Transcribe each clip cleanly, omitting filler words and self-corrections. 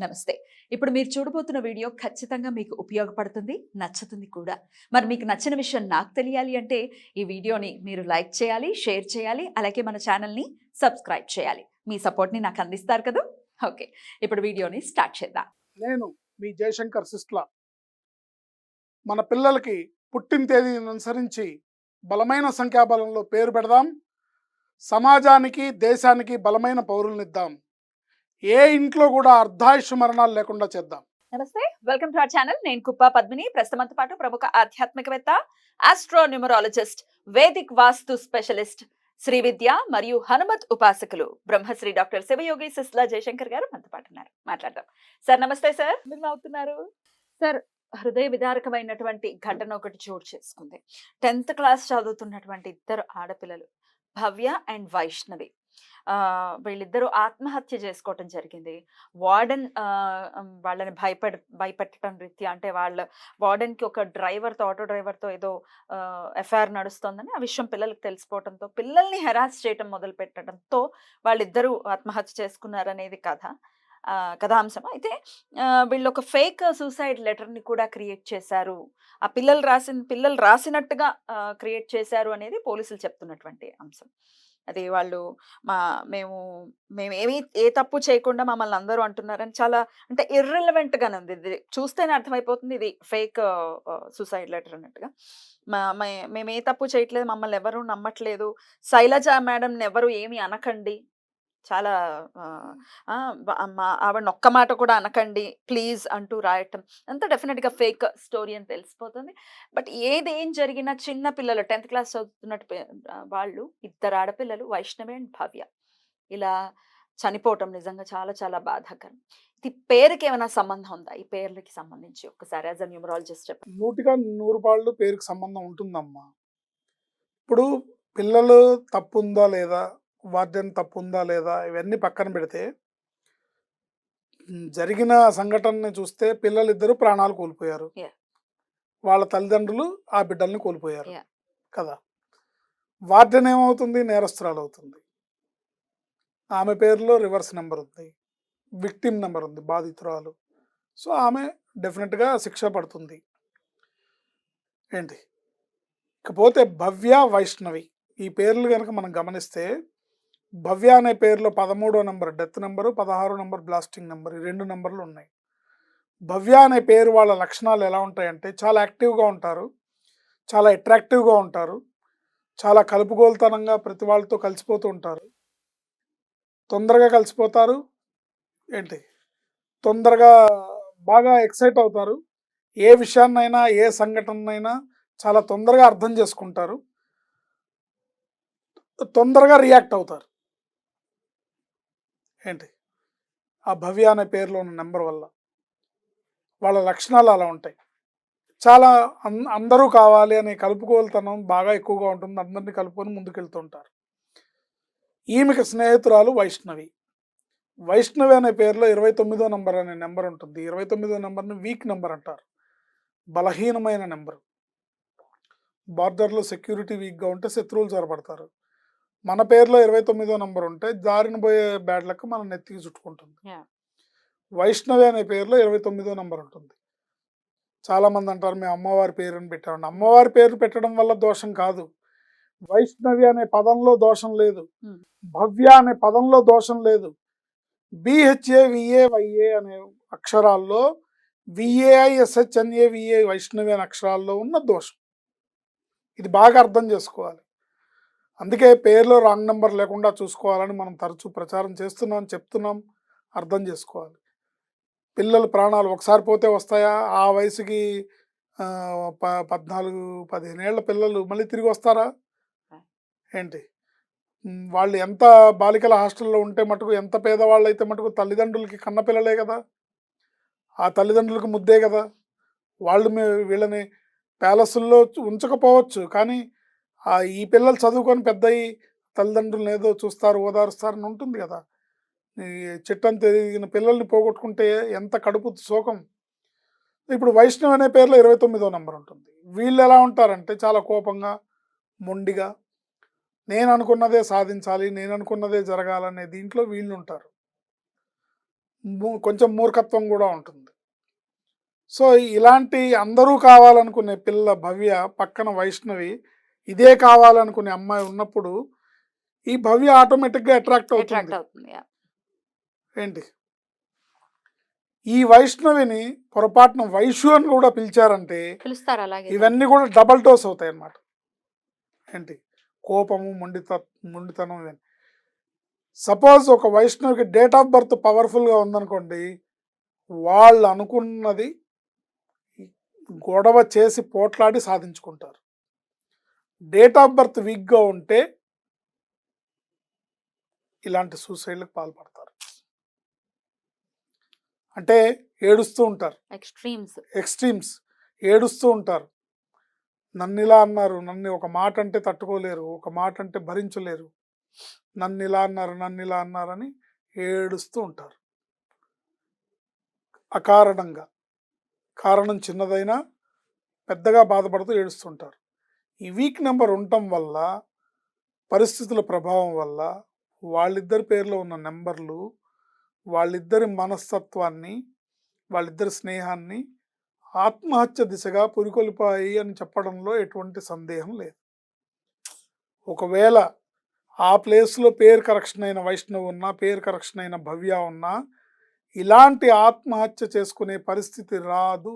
నమస్తే. ఇప్పుడు మీరు చూడబోతున్న వీడియో ఖచ్చితంగా మీకు ఉపయోగపడుతుంది, నచ్చుతుంది కూడా. మరి మీకు నచ్చిన విషయం నాకు తెలియాలి అంటే ఈ వీడియోని మీరు లైక్ చేయాలి, షేర్ చేయాలి, అలాగే మన ఛానల్‌ని సబ్స్క్రైబ్ చేయాలి. మీ సపోర్ట్‌ని నాకు అందిస్తారు కదూ! ఓకే. ఇప్పుడు వీడియోని స్టార్ట్ చేద్దాం. నేను మీ జయశంకర్ సిస్ట్ల. మన పిల్లలకి పుట్టిన తేదీని అనుసరించి బలమైన సంఖ్యాబలంలో పేరు పెడదాం. సమాజానికి దేశానికి బలమైన పౌరులనిద్దాం. ఏ ఇంట్లో కూడా అర్ధాయుష్ మరణాలు లేకుండా చేద్దాం. నమస్తే. Welcome to our channel. నేను కుప్ప పద్మిని. ప్రస్తుతంతో పాటు ప్రముఖ ఆధ్యాత్మికవేత్త, ఆస్ట్రోన్యూమరాలజిస్ట్, వేదిక్ వాస్తు స్పెషలిస్ట్, శ్రీ విద్య మరియు హనుమత్ ఉపాసకులు బ్రహ్మశ్రీ డాక్టర్ శివయోగి సిస్లా జయశంకర్ గారు మనతో పాటు ఉన్నారు. మాట్లాడదాం. సార్ నమస్తే సార్. మీరు నవ్వుతున్నారు. సార్, హృదయ విదారకమైనటువంటి ఘటన ఒకటి చోటు చేసుకుంది. 10th క్లాస్ చదువుతున్నటువంటి ఇద్దరు ఆడపిల్లలు భవ్య అండ్ వైష్ణవి. వీళ్ళిద్దరూ ఆత్మహత్య చేసుకోవటం జరిగింది. వార్డెన్ వాళ్ళని భయపెట్టడం రీత్యా, అంటే వాళ్ళ వార్డెన్కి ఒక ఆటో డ్రైవర్తో ఏదో ఎఫ్ఐఆర్ నడుస్తోందని ఆ విషయం పిల్లలకు తెలిసిపోవడంతో పిల్లల్ని హెరాస్ చేయటం మొదలు పెట్టడంతో వాళ్ళిద్దరూ ఆత్మహత్య చేసుకున్నారనేది కథాంశం. అయితే వీళ్ళు ఒక ఫేక్ సూసైడ్ లెటర్ని కూడా క్రియేట్ చేశారు. ఆ పిల్లలు రాసినట్టుగా క్రియేట్ చేశారు అనేది పోలీసులు చెప్తున్నటువంటి అంశం. అది వాళ్ళు మేము మేమేమి ఏ తప్పు చేయకుండా మమ్మల్ని అందరూ అంటున్నారని చాలా, అంటే ఇర్రెలవెంట్గానే ఉంది. ఇది చూస్తేనే అర్థమైపోతుంది ఇది ఫేక్ సూసైడ్ లెటర్ అన్నట్టుగా. మేము ఏ తప్పు చేయట్లేదు, మమ్మల్ని ఎవరు నమ్మట్లేదు, శైలజ మేడంని ఎవరు ఏమి అనకండి, చాలా ఆవిడని ఒక్క మాట కూడా అనకండి ప్లీజ్ అంటూ రాయటం అంతా డెఫినెట్గా ఫేక్ స్టోరీ అని తెలిసిపోతుంది. బట్ ఏం జరిగినా చిన్న పిల్లలు 10th క్లాస్ చదువుతున్నట్టు వాళ్ళు ఇద్దరు ఆడపిల్లలు వైష్ణవి అండ్ భవ్య ఇలా చనిపోవటం నిజంగా చాలా చాలా బాధాకరం. ఇది పేరుకి ఏమైనా సంబంధం ఉందా? ఈ పేర్లకి సంబంధించి ఒక్కసారి యాజ్ అ న్యూమరాలజిస్ట్ చెప్పండి. 100% పేరుకి సంబంధం ఉంటుందమ్మా. ఇప్పుడు పిల్లలు తప్పుందా లేదా, వార్డెన్ తప్పుందా లేదా, ఇవన్నీ పక్కన పెడితే జరిగిన సంఘటనని చూస్తే పిల్లలిద్దరూ ప్రాణాలు కోల్పోయారు. Yeah. వాళ్ళ తల్లిదండ్రులు ఆ బిడ్డల్ని కోల్పోయారు Yeah. కదా. వార్డెన్ ఏమవుతుంది? నేరస్తురాలు అవుతుంది. ఆమె పేరులో రివర్స్ నెంబర్ ఉంది, విక్టిమ్ నెంబర్ ఉంది, బాధితురాలు. సో ఆమె డెఫినెట్గా శిక్ష పడుతుంది. ఏంటి ఇకపోతే భవ్య, వైష్ణవి ఈ పేర్లు కనుక మనం గమనిస్తే, భవ్య అనే పేరులో 13వ నెంబర్ డెత్ నెంబరు, 16వ నెంబర్ బ్లాస్టింగ్ నెంబర్, ఈ 2 నెంబర్లు ఉన్నాయి. భవ్య అనే పేరు వాళ్ళ లక్షణాలు ఎలా ఉంటాయంటే చాలా యాక్టివ్గా ఉంటారు, చాలా అట్రాక్టివ్గా ఉంటారు, చాలా కలుపుగోలుతనంగా ప్రతి వాళ్ళతో కలిసిపోతూ ఉంటారు, తొందరగా కలిసిపోతారు, ఏంటి తొందరగా బాగా ఎక్సైట్ అవుతారు, ఏ విషయాన్నైనా ఏ సంఘటనైనా చాలా తొందరగా అర్థం చేసుకుంటారు, తొందరగా రియాక్ట్ అవుతారు. ఏంటి ఆ భవ్య అనే పేరులో ఉన్న నెంబర్ వల్ల వాళ్ళ లక్షణాలు అలా ఉంటాయి. చాలా అందరూ కావాలి అనే కలుపుకోలుతనం బాగా ఎక్కువగా ఉంటుంది, అందరినీ కలుపుకొని ముందుకెళ్తుంటారు. ఈమెకి స్నేహితురాలు వైష్ణవి. వైష్ణవి అనే పేరులో 29వ నెంబర్ అనే నెంబర్ ఉంటుంది. 29వ నెంబర్ని వీక్ నెంబర్ అంటారు, బలహీనమైన నెంబరు. బార్డర్లో సెక్యూరిటీ వీక్గా ఉంటే శత్రువులు చొరబడతారు. మన పేరులో 29వ నెంబర్ ఉంటే దారిన పోయే బ్యాడ్ లక్ మన నెత్తికి చుట్టుకుంటుంది. వైష్ణవి అనే పేరులో 29వ నెంబర్ ఉంటుంది. చాలామంది అంటారు మేము అమ్మవారి పేరుని పెట్టామండి. అమ్మవారి పేరు పెట్టడం వల్ల దోషం కాదు, వైష్ణవి అనే పదంలో దోషం లేదు, భవ్య అనే పదంలో దోషం లేదు. BHAVAYA అనే అక్షరాల్లో VAISHNAVA వైష్ణవి అనే అక్షరాల్లో ఉన్న దోషం. ఇది బాగా అర్థం చేసుకోవాలి. అందుకే పేరులో రాంగ్ నెంబర్ లేకుండా చూసుకోవాలని మనం తరచూ ప్రచారం చేస్తున్నాం, చెప్తున్నాం. అర్థం చేసుకోవాలి. పిల్లల ప్రాణాలు ఒకసారి పోతే వస్తాయా? ఆ వయసుకి 14-15 ఏళ్ల పిల్లలు మళ్ళీ తిరిగి వస్తారా? ఏంటి వాళ్ళు ఎంత బాలికల హాస్టల్లో ఉంటే మటుకు, ఎంత పేదవాళ్ళు అయితే మటుకు తల్లిదండ్రులకి కన్నపిల్లలే కదా, ఆ తల్లిదండ్రులకు ముద్దే కదా. వాళ్ళు వీళ్ళని ప్యాలెస్ల్లో ఉంచకపోవచ్చు, కానీ ఈ పిల్లలు చదువుకొని పెద్దయి తల్లిదండ్రులను ఏదో చూస్తారు, ఓదారుస్తారని ఉంటుంది కదా. ఈ చిట్టం తిరిగిన పిల్లల్ని పోగొట్టుకుంటే ఎంత కడుపు శోకం. ఇప్పుడు వైష్ణవ్ అనే పేరులో 29వ నెంబర్ ఉంటుంది. వీళ్ళు ఎలా ఉంటారంటే చాలా కోపంగా, మొండిగా, నేను అనుకున్నదే సాధించాలి, నేను అనుకున్నదే జరగాలనే దీంట్లో వీళ్ళు ఉంటారు. కొంచెం మూర్ఖత్వం కూడా ఉంటుంది. సో, ఇలాంటి అందరూ కావాలనుకునే పిల్ల భవ్య పక్కన వైష్ణవి, ఇదే కావాలనుకునే అమ్మాయి ఉన్నప్పుడు, ఈ భవ్య ఆటోమేటిక్‌గా అట్రాక్ట్ అవుతుంది. అట్రాక్ట్ అవుతుంది. యాహ్! ఏంటి? ఈ వైష్ణవిని పొరపాటున వైషు అని కూడా పిలిచారంటే, పిలుస్తారు అలాగే. ఇవన్నీ కూడా డబుల్ డోస్ అవుతాయన్నమాట. ఏంటి? కోపము, మొండితనం ఇవన్నీ. సపోజ్ ఒక వైష్ణవికి డేట్ ఆఫ్ బర్త్ పవర్‌ఫుల్‌గా ఉందనుకోండి, వాళ్ళు అనుకున్నది గొడవ చేసి పోట్లాడి సాధించుకుంటారు. డేట్ ఆఫ్ బర్త్ వీక్‌గా ఉంటే ఇలాంటి సూసైడ్‌లకు పాల్పడతారు. అంటే ఏడుస్తూ ఉంటారు. ఎక్స్‌ట్రీమ్స్ ఏడుస్తూ ఉంటారు. నన్నిలా అన్నారు, నన్ను ఒక మాట అంటే తట్టుకోలేరు, ఒక మాట అంటే భరించలేరు. నన్నిలా అన్నారని ఏడుస్తూ ఉంటారు. అకారణంగా. కారణం చిన్నదైనా పెద్దగా బాధపడుతూ ఏడుస్తుంటారు. ఈ వీక్ నెంబర్ ఉండటం వల్ల, పరిస్థితుల ప్రభావం వల్ల, వాళ్ళిద్దరి పేర్లో ఉన్న నెంబర్లు, వాళ్ళిద్దరి మనస్తత్వాన్ని, వాళ్ళిద్దరి స్నేహాన్ని ఆత్మహత్య దిశగా పురికొల్పాయి అని చెప్పడంలో ఎటువంటి సందేహం లేదు. ఒకవేళ ఆ ప్లేస్లో పేరు కరెక్షన్ అయిన వైష్ణవ్ ఉన్నా, పేరు కరెక్షన్ అయిన భవ్య ఉన్నా, ఇలాంటి ఆత్మహత్య చేసుకునే పరిస్థితి రాదు.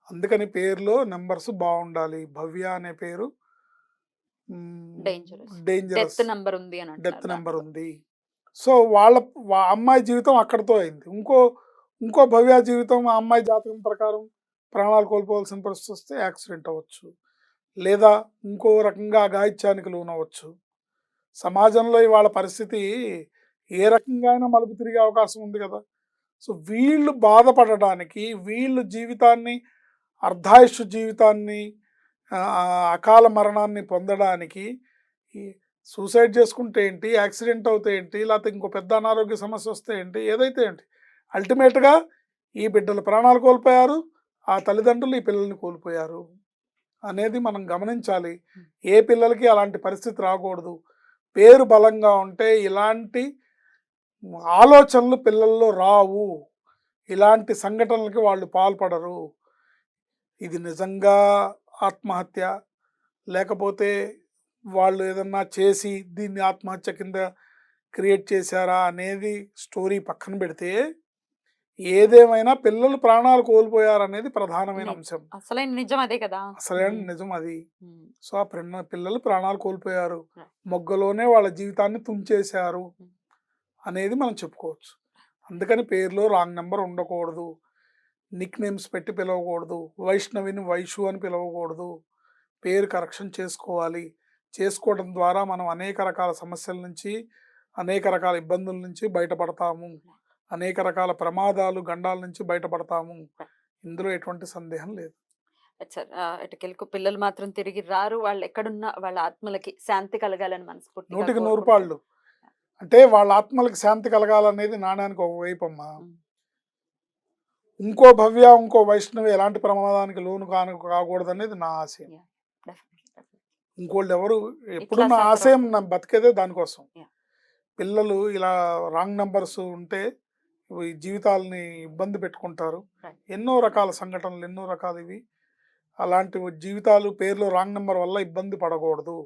అందుకని పేరులో నెంబర్స్ బాగుండాలి. భవ్య అనే పేరు డేంజరస్, డెత్ నెంబర్ ఉంది. సో వాళ్ళ అమ్మాయి జీవితం అక్కడితో అయింది. ఇంకో భవ్య జీవితం ఆ అమ్మాయి జాతకం ప్రకారం ప్రాణాలు కోల్పోవాల్సిన పరిస్థితి వస్తే యాక్సిడెంట్ అవ్వచ్చు, లేదా ఇంకో రకంగా అఘాయిత్యానికి లోనవచ్చు. సమాజంలో ఇవాళ పరిస్థితి ఏ రకంగా అయినా మలుపు తిరిగే అవకాశం ఉంది కదా. సో వీళ్ళు బాధపడడానికి, వీళ్ళు జీవితాన్ని, అర్ధాయుష్ జీవితాన్ని, అకాల మరణాన్ని పొందడానికి ఈ సూసైడ్ చేసుకుంటే ఏంటి, యాక్సిడెంట్ అవుతే ఏంటి, లేకపోతే ఇంకో పెద్ద అనారోగ్య సమస్య వస్తే ఏంటి, ఏదైతే ఏంటి, అల్టిమేట్గా ఈ బిడ్డలు ప్రాణాలు కోల్పోయారు, ఆ తల్లిదండ్రులు ఈ పిల్లల్ని కోల్పోయారు అనేది మనం గమనించాలి. ఏ పిల్లలకి అలాంటి పరిస్థితి రాకూడదు. పేరు బలంగా ఉంటే ఇలాంటి ఆలోచనలు పిల్లల్లో రావు, ఇలాంటి సంఘటనలకి వాళ్ళు పాల్పడరు. ఇది నిజంగా ఆత్మహత్య, లేకపోతే వాళ్ళు ఏదన్నా చేసి దీన్ని ఆత్మహత్య కింద క్రియేట్ చేశారా అనేది స్టోరీ పక్కన పెడితే, ఏదేమైనా పిల్లలు ప్రాణాలు కోల్పోయారనేది ప్రధానమైన అంశం. అసలైన నిజం అదే కదా. అసలైన నిజం అది. సో ఆ పిల్లలు ప్రాణాలు కోల్పోయారు, మొగ్గలోనే వాళ్ళ జీవితాన్ని తుంచేశారు అనేది మనం చెప్పుకోవచ్చు. అందుకని పేరులో రాంగ్ నెంబర్ ఉండకూడదు, నిక్ నేమ్స్ పెట్టి పిలవకూడదు, వైష్ణవిని వైషు అని పిలవకూడదు. పేరు కరెక్షన్ చేసుకోవాలి. చేసుకోవడం ద్వారా మనం అనేక రకాల సమస్యల నుంచి, అనేక రకాల ఇబ్బందుల నుంచి బయటపడతాము, అనేక రకాల ప్రమాదాలు, గండాల నుంచి బయటపడతాము. ఇందులో ఎటువంటి సందేహం లేదు. ఎటుకెళ్ళకు పిల్లలు మాత్రం తిరిగి రారు. వాళ్ళు ఎక్కడున్నా వాళ్ళ ఆత్మలకి శాంతి కలగాలని మనస్ఫూర్తిగా 100కి 100 కోరుకుంటూ. పాళ్ళు. అంటే వాళ్ళ ఆత్మలకు శాంతి కలగాలనేది నాణ్యానికి ఒక వైపు అమ్మా. ఇంకో భవ్య, ఇంకో వైష్ణవి ఎలాంటి ప్రమాదానికి లోను కాకూడదనేది నా ఆశయం. ఇంకోళ్ళు ఎవరు ఎప్పుడు నా ఆశయం, నా బతికేదే దానికోసం. పిల్లలు ఇలా రాంగ్ నంబర్స్ ఉంటే ఈ జీవితాలని ఇబ్బంది పెట్టుకుంటారు. ఎన్నో రకాల సంఘటనలు, ఎన్నో రకాలు ఇవి. అలాంటి జీవితాలు పేర్లో రాంగ్ నెంబర్ వల్ల ఇబ్బంది పడకూడదు.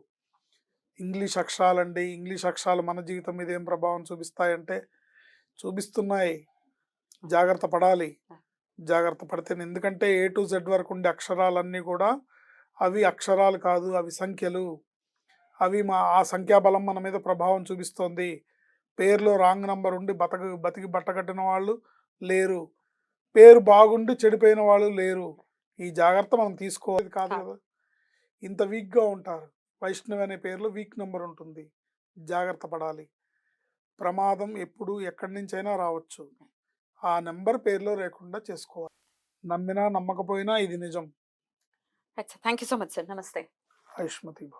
ఇంగ్లీష్ అక్షరాలండి, ఇంగ్లీష్ అక్షరాలు మన జీవితం మీద ఏం ప్రభావం చూపిస్తాయంటే చూపిస్తున్నాయి. జాగ్రత్త పడాలి. జాగ్రత్త పడితేనే, ఎందుకంటే A to Z వరకు ఉండే అక్షరాలన్నీ కూడా అవి అక్షరాలు కాదు, అవి సంఖ్యలు. అవి ఆ సంఖ్యాబలం మన మీద ప్రభావం చూపిస్తోంది. పేరులో రాంగ్ నంబర్ ఉండి బతికి బట్టకట్టిన వాళ్ళు లేరు, పేరు బాగుండి చెడిపోయిన వాళ్ళు లేరు. ఈ జాగ్రత్త మనం తీసుకోవాలి కాదు కదా. ఇంత వీక్గా ఉంటారు. వైష్ణవి అనే పేరులో వీక్ నెంబర్ ఉంటుంది. జాగ్రత్త పడాలి. ప్రమాదం ఎప్పుడు ఎక్కడి నుంచైనా రావచ్చు. ఆ నెంబర్ పేరులో లేకుండా చేసుకోవాలి. నమ్మినా నమ్మకపోయినా ఇది నిజం. Thank you so much sir. నమస్తే. ఆయుష్మతి.